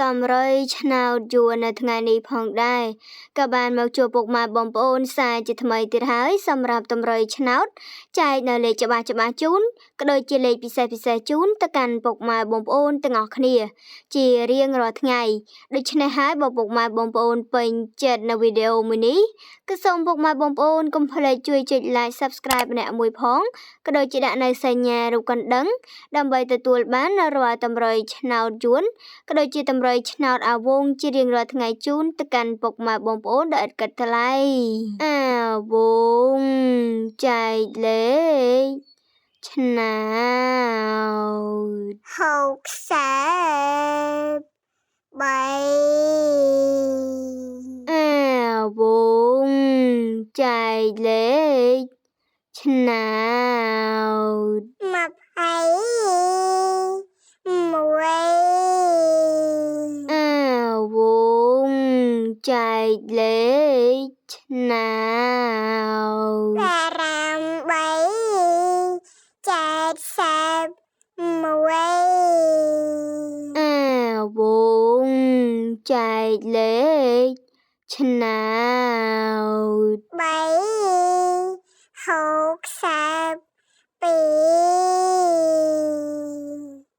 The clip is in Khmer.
ตำรอยឆ្នោតយួននៅថ្ងៃនេះផងដែរក៏បានមកជួបពុកម៉ែបងប្អូនសារជាថ្មីទៀតហើយសម្រាប់តម្រុយឆ្នោតចែកនៅលេខច្បាស់ៗជូនក៏ដូចជាលេខពិសេសជូនទៅកាន់ពុកម៉ែបងប្អូនទាំងអស់គ្នាជារៀងរាល់ថ្ងៃដូច្នេះហើយបើពុកម៉ែបងប្អូនពេញចិត្តនៅវីដេអូមួយនេះក៏សូមពុកម៉ែបងប្អូនកុំភ្លេចជួយចុច like Subscribe ម្នាក់មួយផងក៏ដូចជាដាក់នៅសញ្ញារូបកណ្ដឹងដើម្បីទទួលបានរាល់តម្រុយឆ្នោតយួនក៏ដូចជាតម្រុយឆ្នោតអាវងជារៀងរាល់ថ្ងៃជូនទៅកាន់ពុកម៉ែបងប្អូនដោយឥតគិតថ្លៃអាវងចែកលេខឆ្នោត63អាវងចែកលេខឆ្នោតអាវងចែកលេខឆ្នោតអាវងចែកលេខឆ្នោត